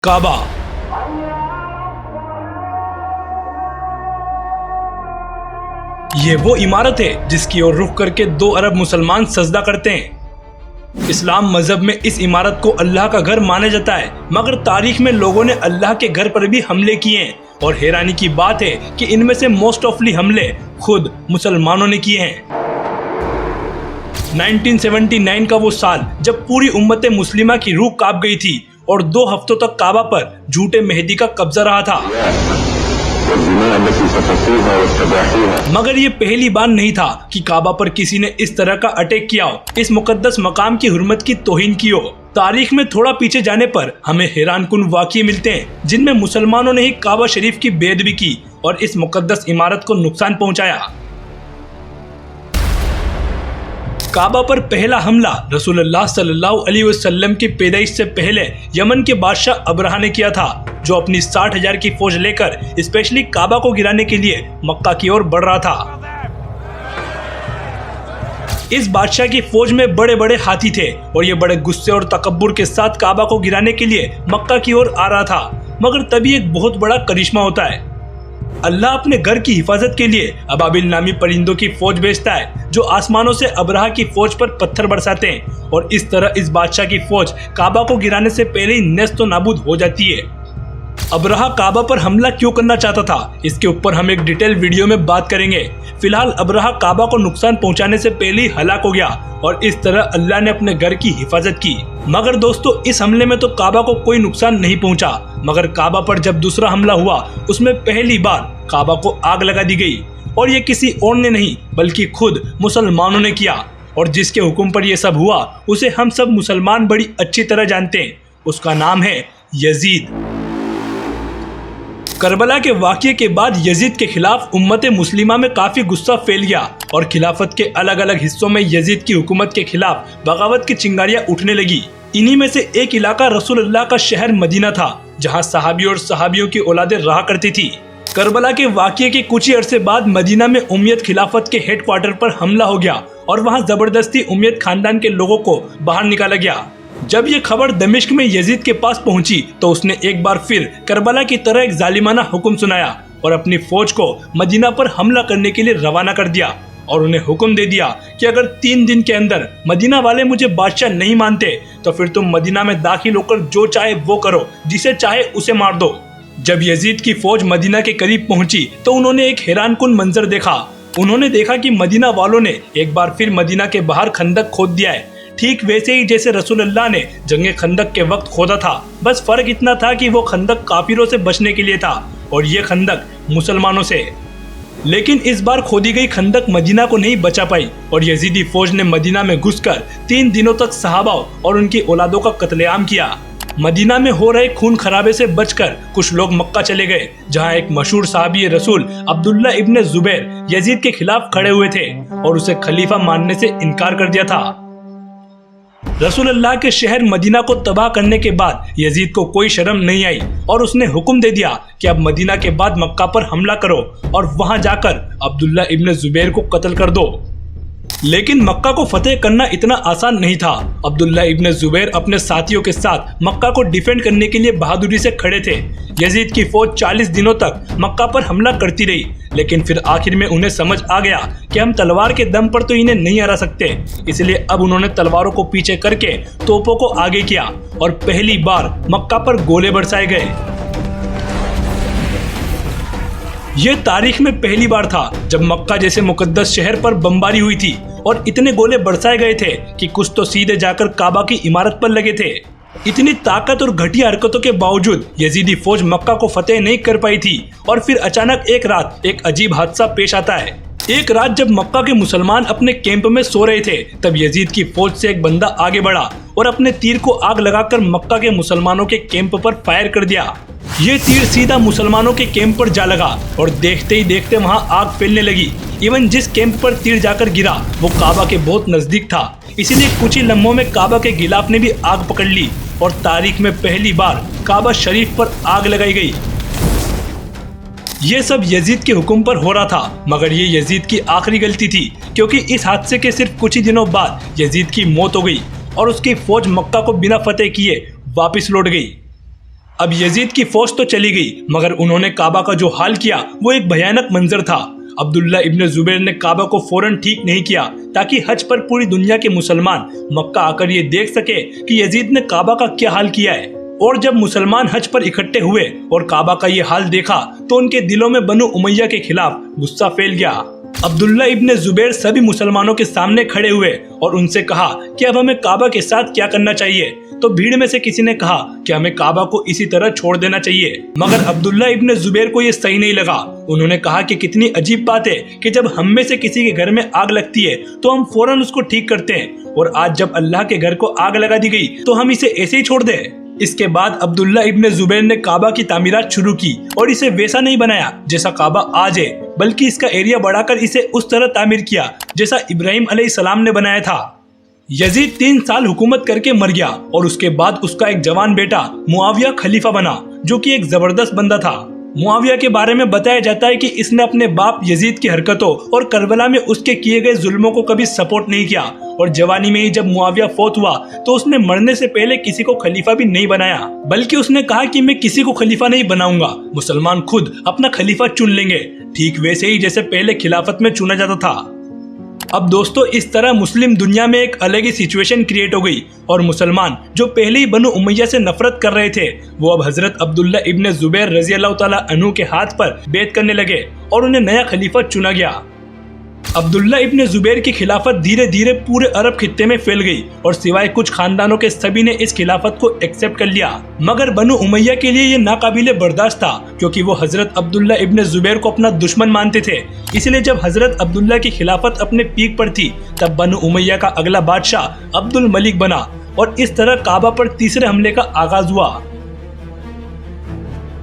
काबा। ये वो इमारत है जिसकी ओर रुख करके 2 अरब मुसलमान सजदा करते हैं। इस्लाम मजहब में इस इमारत को अल्लाह का घर माना जाता है, मगर तारीख में लोगों ने अल्लाह के घर पर भी हमले किए हैं और हैरानी की बात है कि इनमें से मोस्ट ऑफली हमले खुद मुसलमानों ने किए हैं। 1979 का वो साल जब पूरी उम्मत मुस्लिमा की रूह कांप गई थी और 2 हफ्तों तक काबा पर झूठे मेहदी का कब्जा रहा था। मगर ये पहली बार नहीं था कि काबा पर किसी ने इस तरह का अटैक किया हो, इस मुकद्दस मकाम की हुर्मत की तौहीन की हो। तारीख में थोड़ा पीछे जाने पर हमें हैरानकुन वाक़ये मिलते हैं जिनमें मुसलमानों ने ही काबा शरीफ की बेअदबी की और इस मुकद्दस इमारत को नुकसान पहुंचाया। काबा पर पहला हमला रसूलुल्लाह सल्लल्लाहु अलैहि वसल्लम की पैदाइश से पहले यमन के बादशाह अबरहा ने किया था, जो अपनी 60,000 की फौज लेकर स्पेशली काबा को गिराने के लिए मक्का की ओर बढ़ रहा था। इस बादशाह की फौज में बड़े बड़े हाथी थे और ये बड़े गुस्से और तकब्बुर के साथ काबा को गिराने के लिए मक्का की ओर आ रहा था। मगर तभी एक बहुत बड़ा करिश्मा होता है। अल्लाह अपने घर की हिफाजत के लिए अबाबिल नामी परिंदों की फौज भेजता है, जो आसमानों से अबरहा की फौज पर पत्थर बरसाते हैं और इस तरह इस बादशाह की फौज काबा को गिराने से पहले ही नेस्त नाबूद हो जाती है। अबरहा काबा पर हमला क्यों करना चाहता था, इसके ऊपर हम एक डिटेल वीडियो में बात करेंगे। फिलहाल अबरहा काबा को नुकसान पहुंचाने से पहले ही हलाक हो गया और इस तरह अल्लाह ने अपने घर की हिफाजत की। मगर दोस्तों, इस हमले में तो काबा को कोई नुकसान नहीं पहुंचा, मगर काबा पर जब दूसरा हमला हुआ उसमें पहली बार काबा को आग लगा दी गई और ये किसी और ने नहीं बल्कि खुद मुसलमानों ने किया। और जिसके हुक्म पर यह सब हुआ उसे हम सब मुसलमान बड़ी अच्छी तरह जानते हैं। उसका नाम है यजीद। करबला के वाक़ये के बाद यजीद के खिलाफ उम्मत मुस्लिमा में काफी गुस्सा फैल गया और खिलाफत के अलग अलग हिस्सों में यजीद की हुकूमत के खिलाफ बगावत की चिंगारियां उठने लगी। इन्हीं में से एक इलाका रसूलुल्लाह का शहर मदीना था, जहां सहाबी और सहाबियों की औलादें रहा करती थी। करबला के वाक़ये के कुछ ही अरसे बाद मदीना में उमैयद खिलाफत के हेडक्वार्टर पर हमला हो गया और वहां जबरदस्ती उमैयद खानदान के लोगों को बाहर निकाला गया। जब ये खबर दमिश्क में यजीद के पास पहुंची तो उसने एक बार फिर करबला की तरह एक जालिमाना हुक्म सुनाया और अपनी फौज को मदीना पर हमला करने के लिए रवाना कर दिया और उन्हें हुक्म दे दिया कि अगर 3 दिन के अंदर मदीना वाले मुझे बादशाह नहीं मानते तो फिर तुम मदीना में दाखिल होकर जो चाहे वो करो, जिसे चाहे उसे मार दो। जब यजीद की फौज मदीना के करीब पहुंची तो उन्होंने एक हैरानकुन मंजर देखा। उन्होंने देखा कि मदीना वालों ने एक बार फिर मदीना के बाहर खंदक खोद दिया है, ठीक वैसे ही जैसे रसूलुल्लाह ने जंगे खंदक के वक्त खोदा था। बस फर्क इतना था कि वो खंदक काफिरों से बचने के लिए था और ये खंदक मुसलमानों से। लेकिन इस बार खोदी गई खंदक मदीना को नहीं बचा पाई और यजीदी फौज ने मदीना में घुसकर 3 दिनों तक सहाबा और उनकी औलादों का कत्लेआम किया। मदीना में हो रहे खून खराबे से बचकर कुछ लोग मक्का चले गए, जहां एक मशहूर सहाबी रसूल अब्दुल्ला इब्ने जुबैर यजीद के खिलाफ खड़े हुए थे और उसे खलीफा मानने से इनकार कर दिया था। रसूलुल्लाह के शहर मदीना को तबाह करने के बाद यजीद को कोई शर्म नहीं आई और उसने हुक्म दे दिया कि अब मदीना के बाद मक्का पर हमला करो और वहां जाकर अब्दुल्ला इब्ने जुबैर को कत्ल कर दो। लेकिन मक्का को फतेह करना इतना आसान नहीं था। अब्दुल्ला इब्ने जुबैर अपने साथियों के साथ मक्का को डिफेंड करने के लिए बहादुरी से खड़े थे। यजीद की फौज 40 दिनों तक मक्का पर हमला करती रही, लेकिन फिर आखिर में उन्हें समझ आ गया कि हम तलवार के दम पर तो इन्हें नहीं हरा सकते। इसलिए अब उन्होंने तलवारों को पीछे करके तोपों को आगे किया और पहली बार मक्का पर गोले बरसाए गए। ये तारीख में पहली बार था जब मक्का जैसे मुकद्दस शहर पर बमबारी हुई थी और इतने गोले बरसाए गए थे कि कुछ तो सीधे जाकर काबा की इमारत पर लगे थे। इतनी ताकत और घटिया हरकतों के बावजूद यजीदी फौज मक्का को फतेह नहीं कर पाई थी और फिर अचानक एक रात एक अजीब हादसा पेश आता है। एक रात जब मक्का के मुसलमान अपने कैंप में सो रहे थे, तब यजीद की फौज से एक बंदा आगे बढ़ा और अपने तीर को आग लगाकर मक्का के मुसलमानों के कैंप पर फायर कर दिया। ये तीर सीधा मुसलमानों के कैंप पर जा लगा और देखते ही देखते वहां आग फैलने लगी। इवन जिस कैंप पर तीर जाकर गिरा वो काबा के बहुत नजदीक था, इसीलिए कुछ ही लम्हों में काबा के गिलाफ ने भी आग पकड़ ली और तारीख में पहली बार काबा शरीफ पर आग लगाई गई। ये सब यजीद के हुक्म पर हो रहा था, मगर ये यजीद की आखिरी गलती थी, क्योंकि इस हादसे के सिर्फ कुछ ही दिनों बाद यजीद की मौत हो गई और उसकी फौज मक्का को बिना फतेह किए वापस लौट गई। अब यजीद की फौज तो चली गई, मगर उन्होंने काबा का जो हाल किया वो एक भयानक मंजर था। अब्दुल्ला इब्न जुबैर ने काबा को फौरन ठीक नहीं किया ताकि हज पर पूरी दुनिया के मुसलमान मक्का आकर ये देख सके कि यजीद ने काबा का क्या हाल किया है। और जब मुसलमान हज पर इकट्ठे हुए और काबा का ये हाल देखा तो उनके दिलों में बनु उमैया के खिलाफ गुस्सा फैल गया। अब्दुल्ला इब्न जुबैर सभी मुसलमानों के सामने खड़े हुए और उनसे कहा कि अब हमें काबा के साथ क्या करना चाहिए। तो भीड़ में से किसी ने कहा कि हमें काबा को इसी तरह छोड़ देना चाहिए, मगर अब्दुल्ला इब्न जुबैर को ये सही नहीं लगा। उन्होंने कहा कि कितनी अजीब बात है कि जब हम में से किसी के घर में आग लगती है तो हम फौरन उसको ठीक करते हैं, और आज जब अल्लाह के घर को आग लगा दी गई तो हम इसे ऐसे ही छोड़ दें। इसके बाद अब्दुल्ला इब्न जुबैर ने काबा की तामीरात शुरू की और इसे वैसा नहीं बनाया जैसा काबा आज है, बल्कि इसका एरिया बढ़ाकर इसे उस तरह तामीर किया जैसा इब्राहिम अलैहिस्सलाम ने बनाया था। यजीद 3 साल हुकूमत करके मर गया और उसके बाद उसका एक जवान बेटा मुआविया खलीफा बना, जो कि एक जबरदस्त बंदा था। मुआविया के बारे में बताया जाता है कि इसने अपने बाप यजीद की हरकतों और करबला में उसके किए गए जुल्मों को कभी सपोर्ट नहीं किया, और जवानी में ही जब मुआविया फौत हुआ तो उसने मरने से पहले किसी को खलीफा भी नहीं बनाया, बल्कि उसने कहा कि मैं किसी को खलीफा नहीं बनाऊंगा, मुसलमान खुद अपना खलीफा चुन लेंगे, ठीक वैसे ही जैसे पहले खिलाफत में चुना जाता था। अब दोस्तों, इस तरह मुस्लिम दुनिया में एक अलग ही सिचुएशन क्रिएट हो गई और मुसलमान जो पहले ही बनु उमैया से नफरत कर रहे थे वो अब हजरत अब्दुल्ला इब्न जुबैर रजी अल्लाह ताला अन्हु के हाथ पर बैत करने लगे और उन्हें नया खलीफा चुना गया। अब्दुल्ला इब्न जुबैर की खिलाफत धीरे धीरे पूरे अरब खित्ते में फैल गई और सिवाय कुछ खानदानों के सभी ने इस खिलाफत को एक्सेप्ट कर लिया, मगर बनु उमैया के लिए ये नाकाबिले बर्दाश्त था क्योंकि वो हजरत अब्दुल्ला इब्न जुबैर को अपना दुश्मन मानते थे। इसलिए जब हजरत अब्दुल्ला की खिलाफत अपने पीक पर थी तब बनु उमैया का अगला बादशाह अब्दुल मलिक बना और इस तरह काबा पर तीसरे हमले का आगाज हुआ।